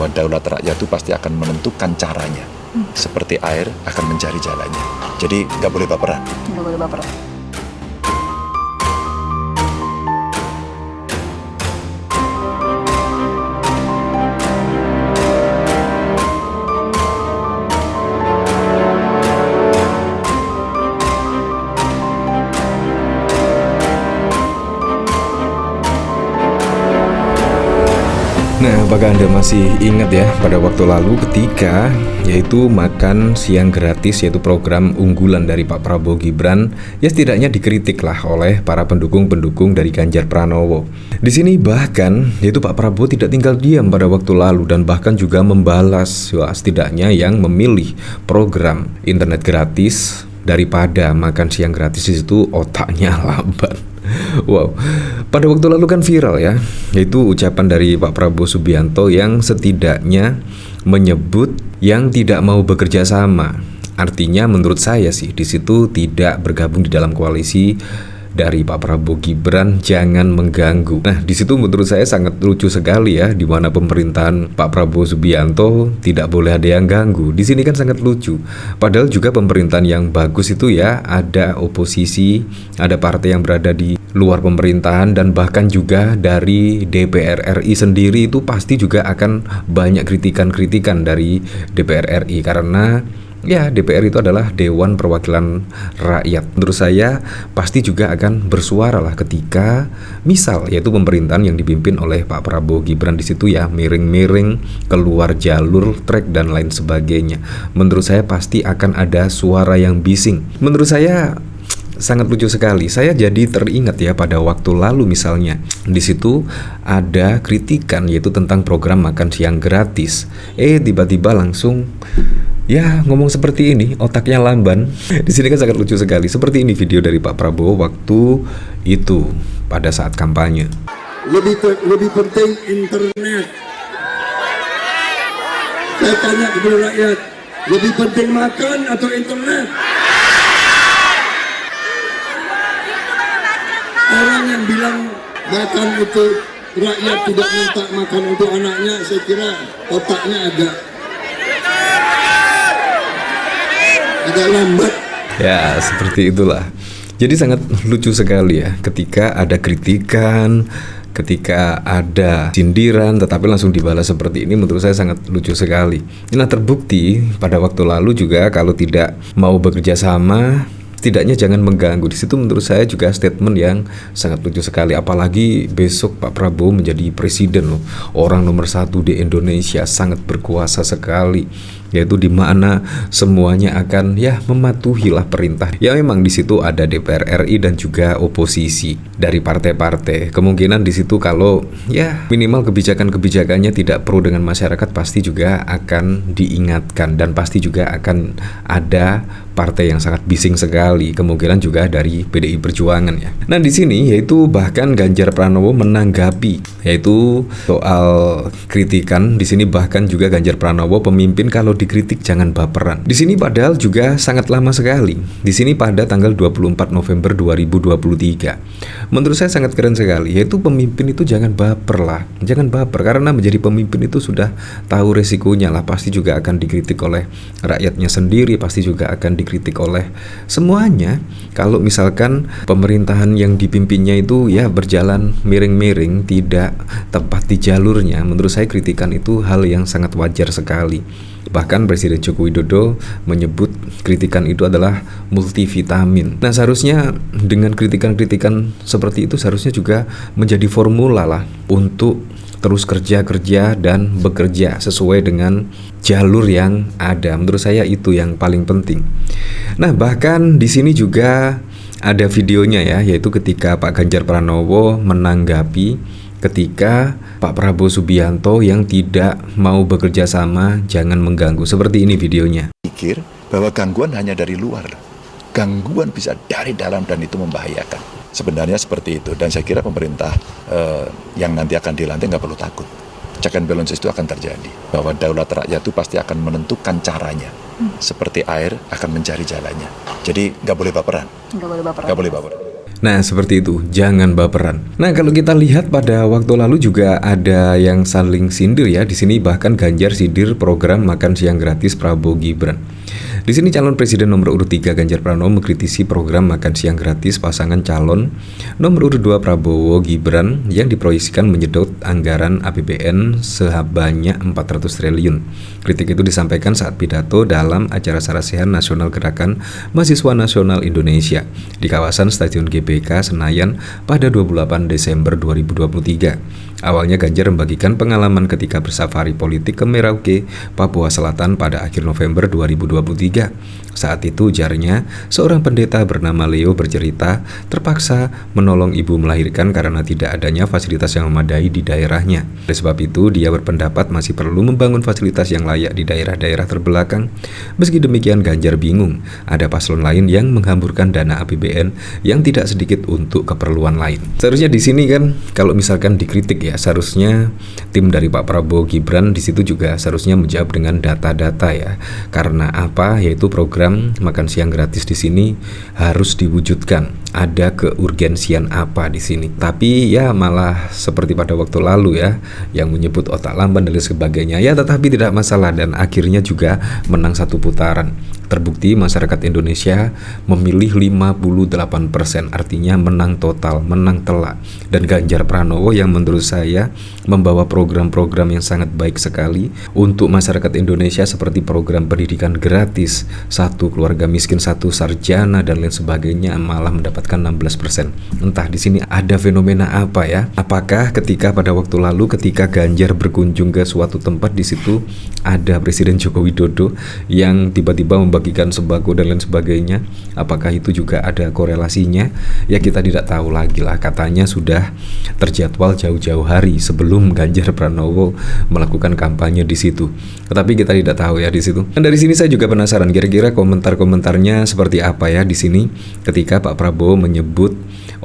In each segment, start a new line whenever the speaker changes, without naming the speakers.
bahwa daulat rakyat itu pasti akan menentukan caranya. Seperti air akan mencari jalannya. Jadi nggak boleh baperan.
Nggak boleh baperan.
Nah, apakah Anda masih ingat ya pada waktu lalu ketika yaitu makan siang gratis, yaitu program unggulan dari Pak Prabowo Gibran, ya setidaknya dikritik lah oleh para pendukung-pendukung dari Ganjar Pranowo. Di sini bahkan yaitu Pak Prabowo tidak tinggal diam pada waktu lalu dan bahkan juga membalas setidaknya yang memilih program internet gratis daripada makan siang gratis itu otaknya lambat. Wow, pada waktu lalu kan viral ya, yaitu ucapan dari Pak Prabowo Subianto yang setidaknya menyebut yang tidak mau bekerja sama. Artinya menurut saya sih di situ tidak bergabung di dalam koalisi dari Pak Prabowo Gibran, jangan mengganggu. Nah, di situ menurut saya sangat lucu sekali ya, di mana pemerintahan Pak Prabowo Subianto tidak boleh ada yang ganggu. Di sini kan sangat lucu. Padahal juga pemerintahan yang bagus itu ya ada oposisi, ada partai yang berada di luar pemerintahan dan bahkan juga dari DPR RI sendiri itu pasti juga akan banyak kritikan-kritikan dari DPR RI karena ya, DPR itu adalah Dewan Perwakilan Rakyat. Menurut saya pasti juga akan bersuara lah ketika misal yaitu pemerintahan yang dipimpin oleh Pak Prabowo Gibran di situ ya miring-miring keluar jalur trek dan lain sebagainya. Menurut saya pasti akan ada suara yang bising. Menurut saya sangat lucu sekali. Saya jadi teringat ya pada waktu lalu misalnya di situ ada kritikan yaitu tentang program makan siang gratis. Tiba-tiba langsung ya ngomong seperti ini, otaknya lamban. Di sini kan sangat lucu sekali. Seperti ini video dari Pak Prabowo waktu itu pada saat kampanye.
Lebih penting internet. Saya tanya kepada rakyat, lebih penting makan atau internet? Orang yang bilang makan itu rakyat tidak minta makan untuk anaknya, saya kira otaknya agak lambat.
Ya, seperti itulah. Jadi sangat lucu sekali ya ketika ada kritikan, ketika ada sindiran tetapi langsung dibalas seperti ini. Menurut saya sangat lucu sekali. Nah, terbukti pada waktu lalu juga kalau tidak mau bekerja sama, setidaknya jangan mengganggu. Di situ menurut saya juga statement yang sangat lucu sekali. Apalagi besok Pak Prabowo menjadi presiden loh, orang nomor 1 di Indonesia, sangat berkuasa sekali. Yaitu di mana semuanya akan ya mematuhi lah perintah. Ya memang di situ ada DPR RI dan juga oposisi dari partai-partai. Kemungkinan di situ kalau ya minimal kebijakan-kebijakannya tidak pro dengan masyarakat pasti juga akan diingatkan dan pasti juga akan ada partai yang sangat bising sekali. Kemungkinan juga dari PDI Perjuangan ya. Nah, di sini yaitu bahkan Ganjar Pranowo menanggapi yaitu soal kritikan. Di sini bahkan juga Ganjar Pranowo pemimpin kalau dikritik jangan baperan. Di sini padahal juga sangat lama sekali. Di sini pada tanggal 24 November 2023. Menurut saya sangat keren sekali. Yaitu pemimpin itu jangan baper lah. Jangan baper karena menjadi pemimpin itu sudah tahu resikonya lah. Pasti juga akan dikritik oleh rakyatnya sendiri, pasti juga akan dikritik oleh semuanya. Kalau misalkan pemerintahan yang dipimpinnya itu ya berjalan miring-miring, tidak tepat di jalurnya, menurut saya kritikan itu hal yang sangat wajar sekali. Bahkan Presiden Joko Widodo menyebut kritikan itu adalah multivitamin. Nah, seharusnya dengan kritikan-kritikan seperti itu seharusnya juga menjadi formula lah untuk terus kerja dan bekerja sesuai dengan jalur yang ada. Menurut saya itu yang paling penting. Nah, bahkan di sini juga ada videonya ya, yaitu ketika Pak Ganjar Pranowo menanggapi ketika Pak Prabowo Subianto yang tidak mau bekerja sama, jangan mengganggu. Seperti ini videonya.
Pikir bahwa gangguan hanya dari luar. Gangguan bisa dari dalam dan itu membahayakan. Sebenarnya seperti itu. Dan saya kira pemerintah yang nanti akan dilantik nggak perlu takut. Check and balances itu akan terjadi. Bahwa daulat rakyat itu pasti akan menentukan caranya. Seperti air akan mencari jalannya. Jadi nggak boleh baperan.
Nggak boleh baperan.
Nggak boleh baperan.
Nah, seperti itu, jangan baperan. Nah, kalau kita lihat pada waktu lalu juga ada yang saling sindir ya. Di sini bahkan Ganjar sindir program makan siang gratis Prabowo Gibran. Di sini calon presiden nomor urut 3 Ganjar Pranowo mengkritisi program makan siang gratis pasangan calon nomor urut 2 Prabowo Gibran yang diproyeksikan menyedot anggaran APBN sebanyak 400 triliun. Kritik itu disampaikan saat pidato dalam acara Sarasehan Nasional Gerakan Mahasiswa Nasional Indonesia di kawasan Stadion GBK Senayan pada 28 Desember 2023. Awalnya Ganjar membagikan pengalaman ketika bersafari politik ke Merauke, Papua Selatan pada akhir November 2023. Saat itu ujarnya, seorang pendeta bernama Leo bercerita terpaksa menolong ibu melahirkan karena tidak adanya fasilitas yang memadai di daerahnya. Oleh sebab itu, dia berpendapat masih perlu membangun fasilitas yang layak di daerah-daerah terbelakang. Meski demikian, Ganjar bingung. Ada paslon lain yang menghamburkan dana APBN yang tidak sedikit untuk keperluan lain. Seharusnya di sini kan, kalau misalkan dikritik ya, seharusnya tim dari Pak Prabowo Gibran di situ juga seharusnya menjawab dengan data-data ya. Karena apa? Yaitu program makan siang gratis di sini harus diwujudkan. Ada keurgensian apa di sini? Tapi ya malah seperti pada waktu lalu ya, yang menyebut otak lamban dan lain sebagainya. Ya tetapi tidak masalah dan akhirnya juga menang satu putaran. Terbukti masyarakat Indonesia memilih 58%, artinya menang total, menang telak. Dan Ganjar Pranowo yang menurut saya membawa program-program yang sangat baik sekali untuk masyarakat Indonesia seperti program pendidikan gratis, satu keluarga miskin, satu sarjana dan lain sebagainya malah mendapatkan 16%. Entah di sini ada fenomena apa ya? Apakah ketika pada waktu lalu ketika Ganjar berkunjung ke suatu tempat di situ ada Presiden Joko Widodo yang tiba-tiba membagikan sembako dan lain sebagainya, apakah itu juga ada korelasinya? Ya kita tidak tahu lagi lah, katanya sudah terjadwal jauh-jauh hari sebelum Ganjar Pranowo melakukan kampanye di situ. Tetapi kita tidak tahu ya di situ. Dan dari sini saya juga penasaran kira-kira komentar-komentarnya seperti apa ya di sini ketika Pak Prabowo menyebut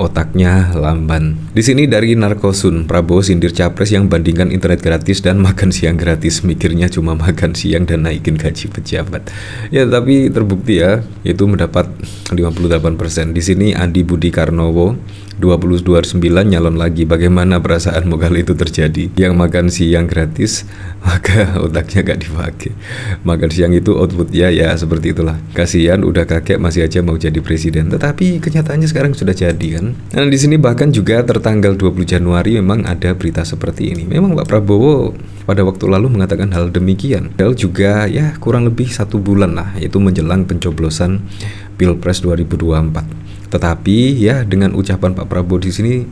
otaknya lamban. Di sini dari Narkosun, Prabowo sindir capres yang bandingkan internet gratis dan makan siang gratis, mikirnya cuma makan siang dan naikin gaji pejabat. Ya tapi terbukti ya, itu mendapat 58%. Di sini Andi Budi Karnowo 22.9 nyalon lagi. Bagaimana perasaanmu kalau itu terjadi? Yang makan siang gratis maka otaknya gak dipakai. Makan siang itu outputnya ya seperti itulah. Kasihan udah kakek masih aja mau jadi presiden, tetapi kenyataannya sekarang sudah jadi kan. Nah di sini bahkan juga tertanggal 20 Januari memang ada berita seperti ini. Memang Pak Prabowo pada waktu lalu mengatakan hal demikian. Padahal juga ya kurang lebih 1 bulan lah, yaitu menjelang pencoblosan Pilpres 2024. Tetapi ya dengan ucapan Pak Prabowo di sini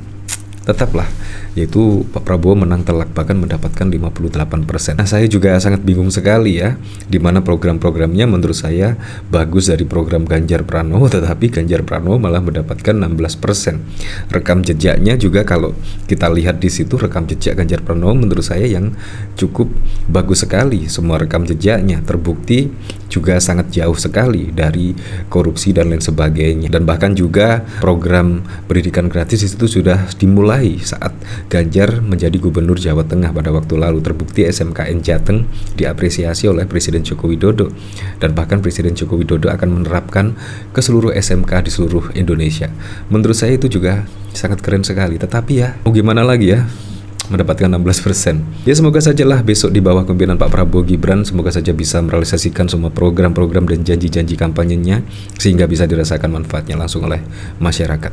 tetaplah, yaitu Pak Prabowo menang telak bahkan mendapatkan 58%. Nah saya juga sangat bingung sekali ya, dimana program-programnya menurut saya bagus dari program Ganjar Pranowo, tetapi Ganjar Pranowo malah mendapatkan 16%. Rekam jejaknya juga kalau kita lihat di situ, rekam jejak Ganjar Pranowo menurut saya yang cukup bagus sekali. Semua rekam jejaknya terbukti juga sangat jauh sekali dari korupsi dan lain sebagainya. Dan bahkan juga program pendidikan gratis itu sudah dimulai saat Ganjar menjadi gubernur Jawa Tengah pada waktu lalu. Terbukti SMKN Jateng diapresiasi oleh Presiden Joko Widodo, dan bahkan Presiden Joko Widodo akan menerapkan ke seluruh SMK di seluruh Indonesia. Menurut saya itu juga sangat keren sekali. Tetapi ya mau gimana lagi ya, mendapatkan 16%. Ya semoga sajalah besok di bawah kepemimpinan Pak Prabowo Gibran, semoga saja bisa merealisasikan semua program-program dan janji-janji kampanyenya sehingga bisa dirasakan manfaatnya langsung oleh masyarakat.